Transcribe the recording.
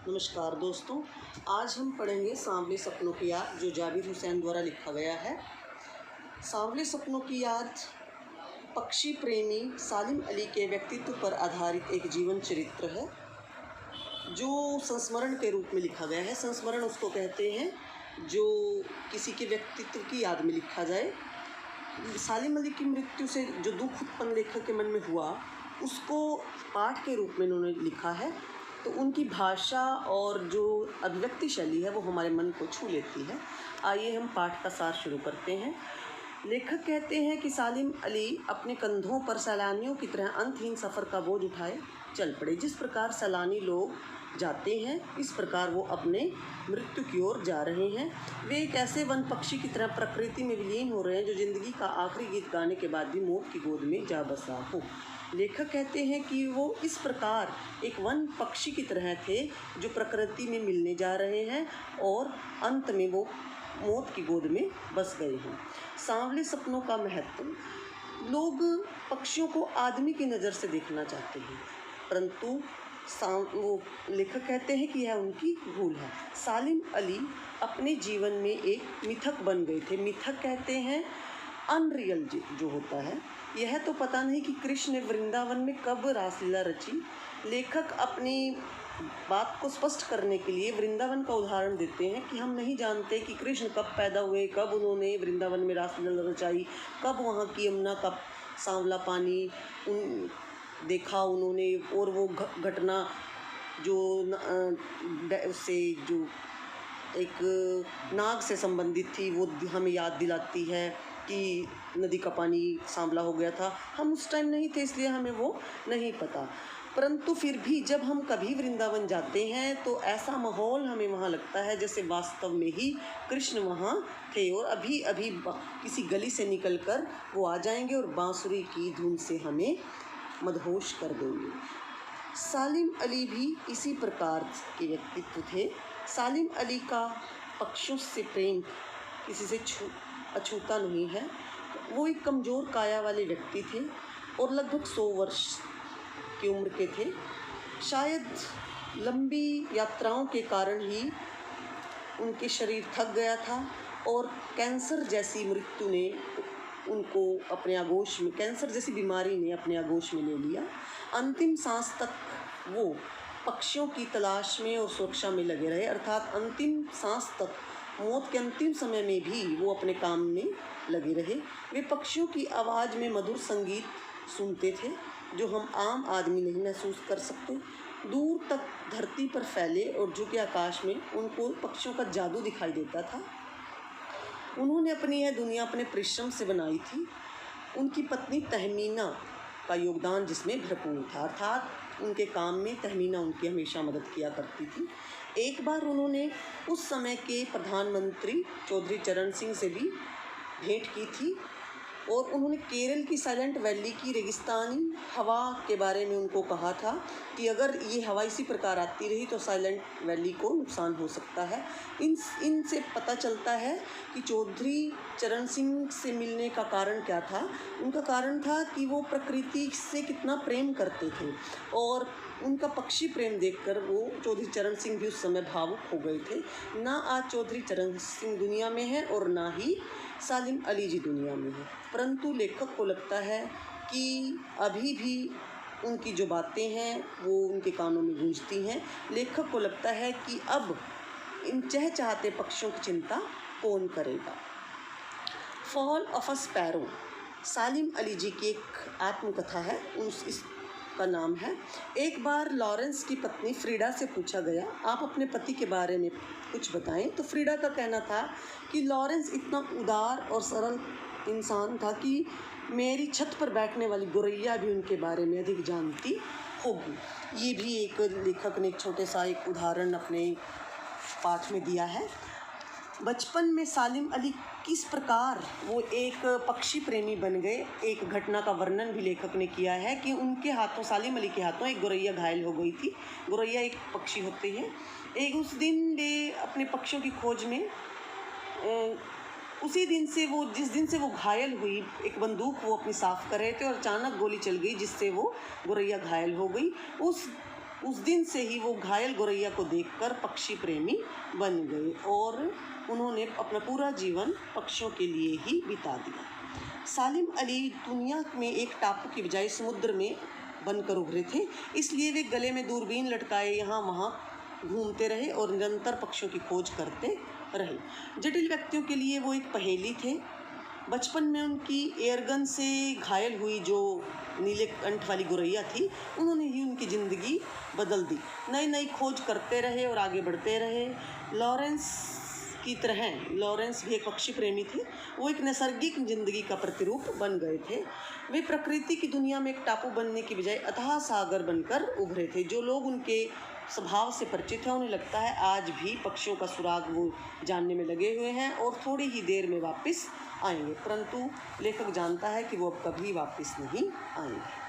नमस्कार दोस्तों, आज हम पढ़ेंगे सांवले सपनों की याद जो जाबिर हुसैन द्वारा लिखा गया है। सांवले सपनों की याद पक्षी प्रेमी सालिम अली के व्यक्तित्व पर आधारित एक जीवन चरित्र है जो संस्मरण के रूप में लिखा गया है। संस्मरण उसको कहते हैं जो किसी के व्यक्तित्व की याद में लिखा जाए। सालिम अली की मृत्यु से जो दुख उत्पन्न लेखक के मन में हुआ उसको पाठ के रूप में उन्होंने लिखा है, तो उनकी भाषा और जो अभिव्यक्ति शैली है वो हमारे मन को छू लेती है। आइए हम पाठ का सार शुरू करते हैं। लेखक कहते हैं कि सालिम अली अपने कंधों पर सैलानियों की तरह अंतहीन सफ़र का बोझ उठाए चल पड़े। जिस प्रकार सैलानी लोग जाते हैं इस प्रकार वो अपने मृत्यु की ओर जा रहे हैं। वे एक ऐसे वन पक्षी की तरह प्रकृति में विलीन हो रहे हैं जो ज़िंदगी का आखिरी गीत गाने के बाद भी मौत की गोद में जा बसा हो। लेखक कहते हैं कि वो इस प्रकार एक वन पक्षी की तरह थे जो प्रकृति में मिलने जा रहे हैं और अंत में वो मौत की गोद में बस गए हैं। सांवले सपनों का महत्व। लोग पक्षियों को आदमी की नज़र से देखना चाहते हैं, परंतु वो लेखक कहते हैं कि यह उनकी भूल है। सालिम अली अपने जीवन में एक मिथक बन गए थे। मिथक कहते हैं अनरियल जो होता है। यह तो पता नहीं कि कृष्ण ने वृंदावन में कब रासलीला रची। लेखक अपनी बात को स्पष्ट करने के लिए वृंदावन का उदाहरण देते हैं कि हम नहीं जानते कि कृष्ण कब पैदा हुए, कब उन्होंने वृंदावन में रासलीला रचाई, कब वहाँ की यमुना का सांवला पानी देखा उन्होंने, और वो घटना जो उससे जो एक नाग से संबंधित थी वो हमें याद दिलाती है कि नदी का पानी सांवला हो गया था। हम उस टाइम नहीं थे इसलिए हमें वो नहीं पता, परंतु फिर भी जब हम कभी वृंदावन जाते हैं तो ऐसा माहौल हमें वहाँ लगता है जैसे वास्तव में ही कृष्ण वहाँ थे और अभी अभी किसी गली से निकलकर वो आ जाएंगे और बांसुरी की धुन से हमें मदहोश कर देंगे। सालिम अली भी इसी प्रकार के व्यक्तित्व थे। सालिम अली का पक्षियों से प्रेम किसी से अछूता नहीं है। वो एक कमज़ोर काया वाले व्यक्ति थे और लगभग 100 वर्ष की उम्र के थे। शायद लंबी यात्राओं के कारण ही उनके शरीर थक गया था और कैंसर जैसी मृत्यु ने उनको अपने आगोश में, कैंसर जैसी बीमारी ने अपने आगोश में ले लिया। अंतिम सांस तक वो पक्षियों की तलाश में और सुरक्षा में लगे रहे, अर्थात अंतिम सांस तक, मौत के अंतिम समय में भी वो अपने काम में लगे रहे। वे पक्षियों की आवाज़ में मधुर संगीत सुनते थे जो हम आम आदमी नहीं महसूस कर सकते। दूर तक धरती पर फैले और झुके आकाश में उनको पक्षियों का जादू दिखाई देता था। उन्होंने अपनी यह दुनिया अपने परिश्रम से बनाई थी। उनकी पत्नी तहमीना का योगदान जिसमें भरपूर था, अर्थात उनके काम में तहमीना उनकी हमेशा मदद किया करती थी। एक बार उन्होंने उस समय के प्रधानमंत्री चौधरी चरण सिंह से भी भेंट की थी और उन्होंने केरल की साइलेंट वैली की रेगिस्तानी हवा के बारे में उनको कहा था कि अगर ये हवा इसी प्रकार आती रही तो साइलेंट वैली को नुकसान हो सकता है। इनसे पता चलता है कि चौधरी चरण सिंह से मिलने का कारण क्या था। उनका कारण था कि वो प्रकृति से कितना प्रेम करते थे और उनका पक्षी प्रेम देखकर वो चौधरी चरण सिंह भी उस समय भावुक हो गए थे। ना आज चौधरी चरण सिंह दुनिया में है और ना ही सालिम अली जी दुनिया में है, परंतु लेखक को लगता है कि अभी भी उनकी जो बातें हैं वो उनके कानों में गूंजती हैं। लेखक को लगता है कि अब इन चहचहाते पक्षियों की चिंता कौन करेगा। फॉल ऑफ अ स्पैरो सालिम अली जी की एक आत्मकथा है, इसका नाम है। एक बार लॉरेंस की पत्नी फ्रीडा से पूछा गया, आप अपने पति के बारे में कुछ बताएं। तो फ्रीडा का कहना था कि लॉरेंस इतना उदार और सरल इंसान था कि मेरी छत पर बैठने वाली गोरैया भी उनके बारे में अधिक जानती होगी। ये भी एक लेखक ने एक छोटे सा एक उदाहरण अपने पाठ में दिया है। बचपन में सालिम अली किस प्रकार वो एक पक्षी प्रेमी बन गए, एक घटना का वर्णन भी लेखक ने किया है कि उनके हाथों, सालिम अली के हाथों एक गोरैया घायल हो गई थी। गोरैया एक पक्षी होते हैं। एक उस दिन वे अपने पक्षियों की खोज में उसी दिन से वो, जिस दिन से वो घायल हुई, एक बंदूक वो अपनी साफ़ कर रहे थे और अचानक गोली चल गई जिससे वो गोरैया घायल हो गई। उस उस दिन से ही वो घायल गौरैया को देखकर पक्षी प्रेमी बन गए और उन्होंने अपना पूरा जीवन पक्षियों के लिए ही बिता दिया। सालिम अली दुनिया में एक टापू की बजाय समुद्र में बनकर उभरे थे, इसलिए वे गले में दूरबीन लटकाए यहाँ वहाँ घूमते रहे और निरंतर पक्षियों की खोज करते रहे। जटिल व्यक्तियों के लिए वो एक पहेली थे। बचपन में उनकी एयरगन से घायल हुई जो नीले कंठ वाली गौरैया थी, उन्होंने ही उनकी ज़िंदगी बदल दी। नई नई खोज करते रहे और आगे बढ़ते रहे। लॉरेंस की तरह लॉरेंस भी एक पक्षी प्रेमी थे। वो एक नैसर्गिक जिंदगी का प्रतिरूप बन गए थे। वे प्रकृति की दुनिया में एक टापू बनने की बजाय अथाह सागर बनकर उभरे थे। जो लोग उनके स्वभाव से परिचित हैं उन्हें लगता है आज भी पक्षियों का सुराग वो जानने में लगे हुए हैं और थोड़ी ही देर में वापस आएंगे, परंतु लेखक जानता है कि वो अब कभी वापस नहीं आएंगे।